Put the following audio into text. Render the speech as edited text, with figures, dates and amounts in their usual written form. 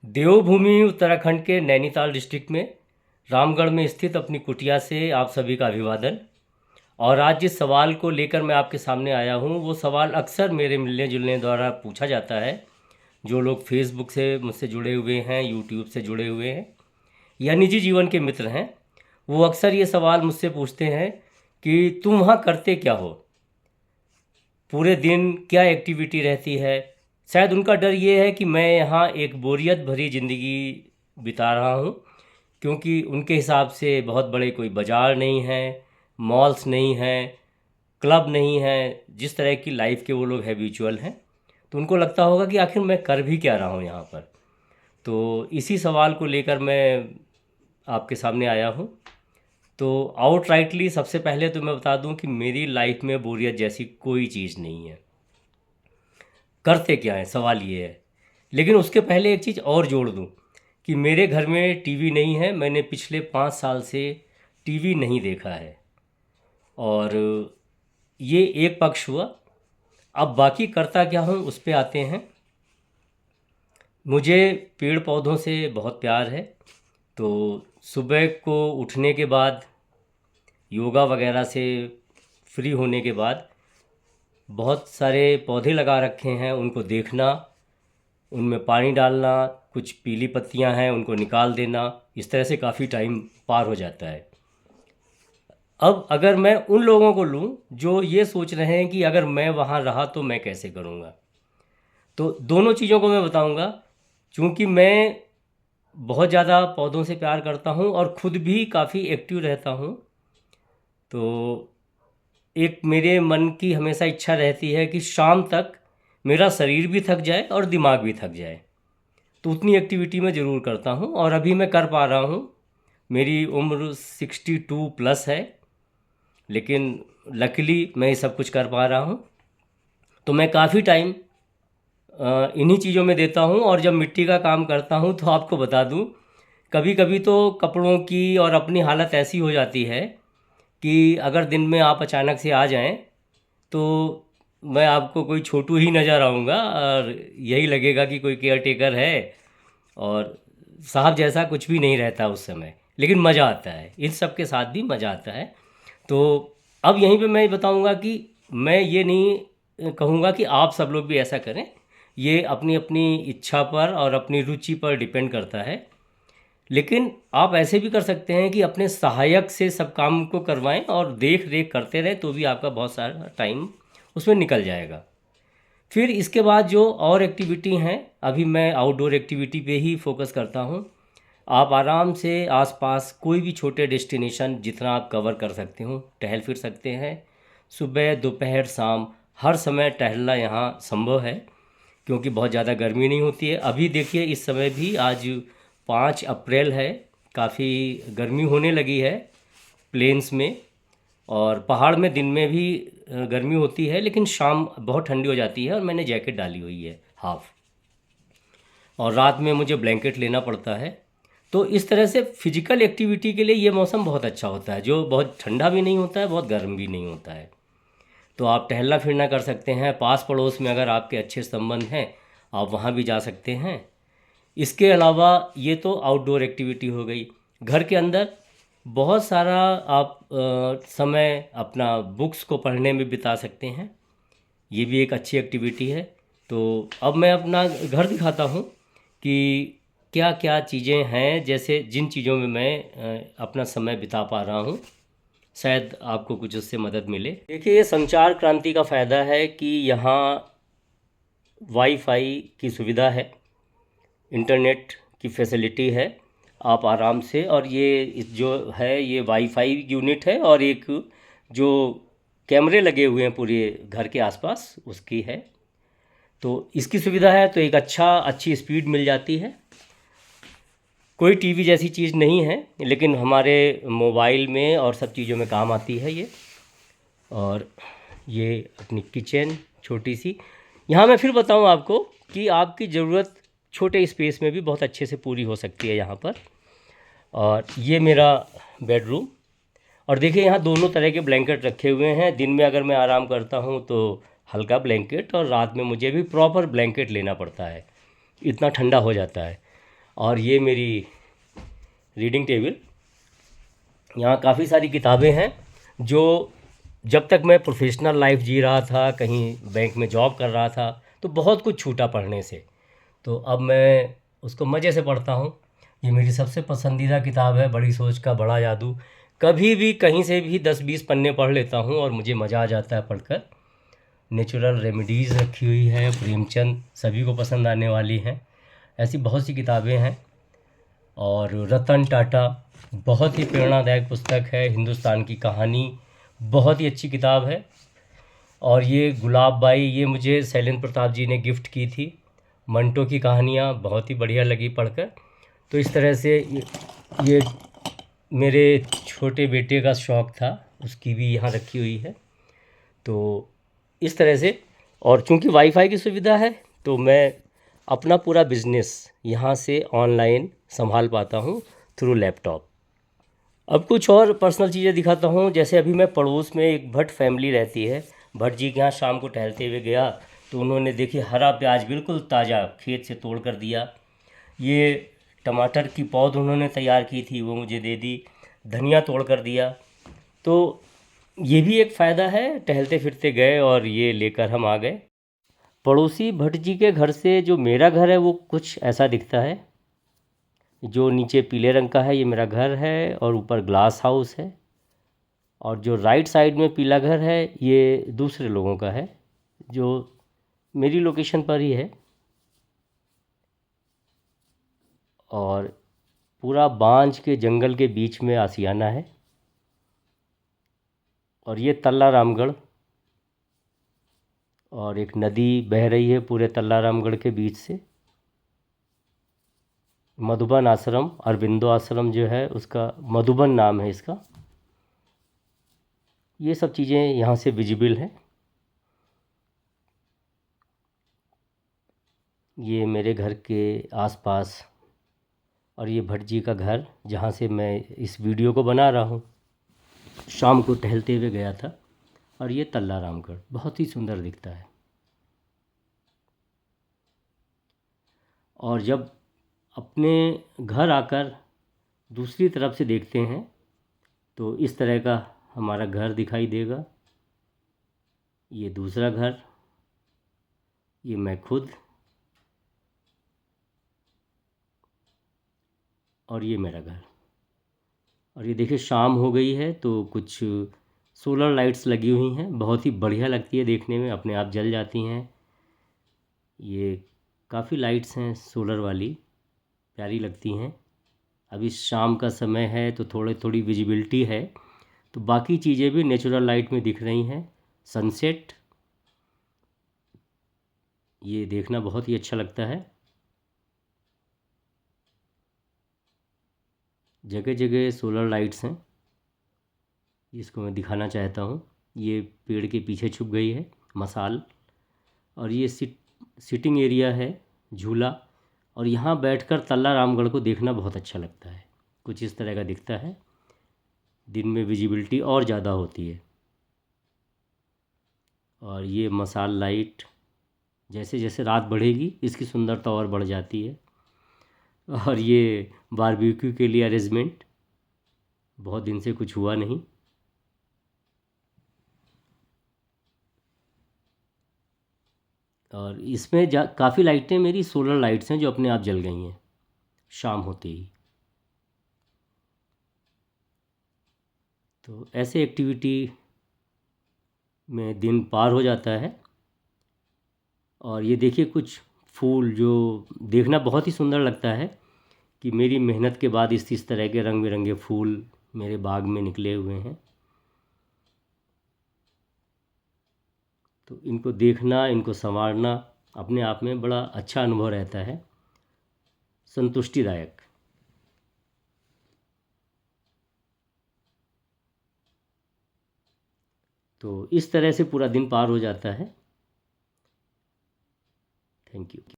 देवभूमि उत्तराखंड के नैनीताल डिस्ट्रिक्ट में रामगढ़ में स्थित अपनी कुटिया से आप सभी का अभिवादन। और आज जिस सवाल को लेकर मैं आपके सामने आया हूँ वो सवाल अक्सर मेरे मिलने जुलने द्वारा पूछा जाता है। जो लोग फेसबुक से मुझसे जुड़े हुए हैं, यूट्यूब से जुड़े हुए हैं या निजी जीवन के मित्र हैं, वो अक्सर ये सवाल मुझसे पूछते हैं कि तुम वहाँ करते क्या हो, पूरे दिन क्या एक्टिविटी रहती है। शायद उनका डर ये है कि मैं यहाँ एक बोरियत भरी ज़िंदगी बिता रहा हूँ, क्योंकि उनके हिसाब से बहुत बड़े कोई बाज़ार नहीं है, मॉल्स नहीं हैं, क्लब नहीं है, जिस तरह की लाइफ के वो लोग हैबिचुअल हैं। तो उनको लगता होगा कि आखिर मैं कर भी क्या रहा हूँ यहाँ पर। तो इसी सवाल को लेकर मैं आपके सामने आया हूँ। तो आउटराइटली सबसे पहले तो मैं बता दूं कि मेरी लाइफ में बोरियत जैसी कोई चीज़ नहीं है। करते क्या है, सवाल ये है। लेकिन उसके पहले एक चीज़ और जोड़ दूं कि मेरे घर में टीवी नहीं है। मैंने पिछले 5 साल से टीवी नहीं देखा है। और ये एक पक्ष हुआ। अब बाकी करता क्या हूँ उस पे आते हैं। मुझे पेड़ पौधों से बहुत प्यार है। तो सुबह को उठने के बाद, योगा वगैरह से फ्री होने के बाद, बहुत सारे पौधे लगा रखे हैं, उनको देखना, उनमें पानी डालना, कुछ पीली पत्तियां हैं उनको निकाल देना, इस तरह से काफ़ी टाइम पार हो जाता है। अब अगर मैं उन लोगों को लूं जो ये सोच रहे हैं कि अगर मैं वहाँ रहा तो मैं कैसे करूँगा, तो दोनों चीज़ों को मैं बताऊँगा। चूँकि मैं बहुत ज़्यादा पौधों से प्यार करता हूँ और ख़ुद भी काफ़ी एक्टिव रहता हूँ, तो एक मेरे मन की हमेशा इच्छा रहती है कि शाम तक मेरा शरीर भी थक जाए और दिमाग भी थक जाए। तो उतनी एक्टिविटी मैं ज़रूर करता हूँ और अभी मैं कर पा रहा हूँ। मेरी उम्र 62 प्लस है, लेकिन लकीली मैं ये सब कुछ कर पा रहा हूँ। तो मैं काफ़ी टाइम इन्हीं चीज़ों में देता हूँ। और जब मिट्टी का काम करता हूँ तो आपको बता दूँ, कभी कभी तो कपड़ों की और अपनी हालत ऐसी हो जाती है कि अगर दिन में आप अचानक से आ जाएं तो मैं आपको कोई छोटू ही नज़र आऊँगा और यही लगेगा कि कोई केयर टेकर है। और साहब जैसा कुछ भी नहीं रहता उस समय, लेकिन मज़ा आता है, इन सब के साथ भी मज़ा आता है। तो अब यहीं पे मैं बताऊंगा कि मैं ये नहीं कहूँगा कि आप सब लोग भी ऐसा करें। ये अपनी अपनी इच्छा पर और अपनी रुचि पर डिपेंड करता है। लेकिन आप ऐसे भी कर सकते हैं कि अपने सहायक से सब काम को करवाएं और देख रेख करते रहें, तो भी आपका बहुत सारा टाइम उसमें निकल जाएगा। फिर इसके बाद जो और एक्टिविटी हैं, अभी मैं आउटडोर एक्टिविटी पे ही फोकस करता हूँ। आप आराम से आसपास कोई भी छोटे डेस्टिनेशन जितना आप कवर कर सकते हो टहल फिर सकते हैं। सुबह दोपहर शाम हर समय टहलना यहाँ संभव है, क्योंकि बहुत ज़्यादा गर्मी नहीं होती है। अभी देखिए इस समय भी आज 5 अप्रैल है, काफ़ी गर्मी होने लगी है प्लेन्स में। और पहाड़ में दिन में भी गर्मी होती है, लेकिन शाम बहुत ठंडी हो जाती है और मैंने जैकेट डाली हुई है हाफ। और रात में मुझे ब्लैंकेट लेना पड़ता है। तो इस तरह से फिजिकल एक्टिविटी के लिए ये मौसम बहुत अच्छा होता है, जो बहुत ठंडा भी नहीं होता है, बहुत गर्म भी नहीं होता है। तो आप टहलना फिरना कर सकते हैं। पास पड़ोस में अगर आपके अच्छे संबंध हैं, आप वहाँ भी जा सकते हैं। इसके अलावा ये तो आउटडोर एक्टिविटी हो गई। घर के अंदर बहुत सारा आप समय अपना बुक्स को पढ़ने में बिता सकते हैं। ये भी एक अच्छी एक्टिविटी है। तो अब मैं अपना घर दिखाता हूँ कि क्या क्या चीज़ें हैं, जैसे जिन चीज़ों में मैं अपना समय बिता पा रहा हूँ। शायद आपको कुछ उससे मदद मिले। देखिए, ये संचार क्रांति का फ़ायदा है कि यहाँ वाईफाई की सुविधा है, इंटरनेट की फैसिलिटी है। आप आराम से, और ये जो है ये वाईफाई यूनिट है और एक जो कैमरे लगे हुए हैं पूरे घर के आसपास उसकी है। तो इसकी सुविधा है, तो एक अच्छी स्पीड मिल जाती है। कोई टीवी जैसी चीज़ नहीं है, लेकिन हमारे मोबाइल में और सब चीज़ों में काम आती है ये। और ये अपनी किचन छोटी सी। यहाँ मैं फिर बताऊँ आपको कि आपकी ज़रूरत छोटे स्पेस में भी बहुत अच्छे से पूरी हो सकती है यहाँ पर। और ये मेरा बेडरूम। और देखिए यहाँ दोनों तरह के ब्लैंकेट रखे हुए हैं। दिन में अगर मैं आराम करता हूँ तो हल्का ब्लैंकेट, और रात में मुझे भी प्रॉपर ब्लैंकेट लेना पड़ता है, इतना ठंडा हो जाता है। और ये मेरी रीडिंग टेबल, यहाँ काफ़ी सारी किताबें हैं जो जब तक मैं प्रोफेशनल लाइफ जी रहा था, कहीं बैंक में जॉब कर रहा था, तो बहुत कुछ छूटा पढ़ने से। तो अब मैं उसको मज़े से पढ़ता हूँ। ये मेरी सबसे पसंदीदा किताब है, बड़ी सोच का बड़ा जादू। कभी भी कहीं से भी 10-20 पन्ने पढ़ लेता हूँ और मुझे मज़ा आ जाता है पढ़कर। नेचुरल रेमेडीज़ रखी हुई है, प्रेमचंद, सभी को पसंद आने वाली हैं। ऐसी बहुत सी किताबें हैं। और रतन टाटा, बहुत ही प्रेरणादायक पुस्तक है। हिंदुस्तान की कहानी, बहुत ही अच्छी किताब है। और ये गुलाब बाई, ये मुझे शैलेंद्र प्रताप जी ने गिफ्ट की थी। मंटो की कहानियाँ बहुत ही बढ़िया लगी पढ़कर। तो इस तरह से ये मेरे छोटे बेटे का शौक़ था, उसकी भी यहाँ रखी हुई है। तो इस तरह से, और चूंकि वाईफाई की सुविधा है तो मैं अपना पूरा बिजनेस यहाँ से ऑनलाइन संभाल पाता हूँ थ्रू लैपटॉप। अब कुछ और पर्सनल चीज़ें दिखाता हूँ। जैसे अभी मैं पड़ोस में एक भट्ट फैमिली रहती है, भट्ट जी के यहाँ शाम को टहलते हुए गया तो उन्होंने देखिए हरा प्याज बिल्कुल ताज़ा खेत से तोड़ कर दिया। ये टमाटर की पौध उन्होंने तैयार की थी, वो मुझे दे दी। धनिया तोड़ कर दिया। तो ये भी एक फ़ायदा है, टहलते फिरते गए और ये लेकर हम आ गए। पड़ोसी भट्ट जी के घर से जो मेरा घर है वो कुछ ऐसा दिखता है। जो नीचे पीले रंग का है ये मेरा घर है और ऊपर ग्लास हाउस है। और जो राइट साइड में पीला घर है ये दूसरे लोगों का है, जो मेरी लोकेशन पर ही है। और पूरा बांज के जंगल के बीच में आशियाना है। और ये तल्ला रामगढ़, और एक नदी बह रही है पूरे तल्ला रामगढ़ के बीच से। मधुबन आश्रम, अरविंदो आश्रम जो है उसका मधुबन नाम है इसका। ये सब चीज़ें यहाँ से विजिबल हैं। ये मेरे घर के आसपास, और ये भट्ट जी का घर जहाँ से मैं इस वीडियो को बना रहा हूँ। शाम को टहलते हुए गया था। और ये तल्ला रामगढ़ बहुत ही सुंदर दिखता है। और जब अपने घर आकर दूसरी तरफ से देखते हैं तो इस तरह का हमारा घर दिखाई देगा। ये दूसरा घर, ये मैं खुद, और ये मेरा घर। और ये देखिए शाम हो गई है तो कुछ सोलर लाइट्स लगी हुई हैं, बहुत ही बढ़िया लगती है देखने में, अपने आप जल जाती हैं। ये काफ़ी लाइट्स हैं सोलर वाली, प्यारी लगती हैं। अभी शाम का समय है तो थोड़ी विजिबिलिटी है, तो बाकी चीज़ें भी नेचुरल लाइट में दिख रही हैं। सनसेट, ये देखना बहुत ही अच्छा लगता है। जगह जगह सोलर लाइट्स हैं, जिसको मैं दिखाना चाहता हूँ। ये पेड़ के पीछे छुप गई है मसाल। और ये सिटिंग एरिया है, झूला। और यहाँ बैठकर तल्ला रामगढ़ को देखना बहुत अच्छा लगता है। कुछ इस तरह का दिखता है, दिन में विजिबिलिटी और ज़्यादा होती है। और ये मसाल लाइट, जैसे जैसे रात बढ़ेगी इसकी सुंदरता और बढ़ जाती है। और ये बारबेक्यू के लिए अरेंजमेंट, बहुत दिन से कुछ हुआ नहीं। और इसमें काफ़ी लाइटें मेरी सोलर लाइट्स हैं जो अपने आप जल गई हैं शाम होते ही। तो ऐसे एक्टिविटी में दिन पार हो जाता है। और ये देखिए कुछ फूल जो देखना बहुत ही सुंदर लगता है कि मेरी मेहनत के बाद इस तरह के रंग बिरंगे फूल मेरे बाग में निकले हुए हैं। तो इनको देखना, इनको संवारना अपने आप में बड़ा अच्छा अनुभव रहता है, संतुष्टिदायक। तो इस तरह से पूरा दिन पार हो जाता है। Thank you.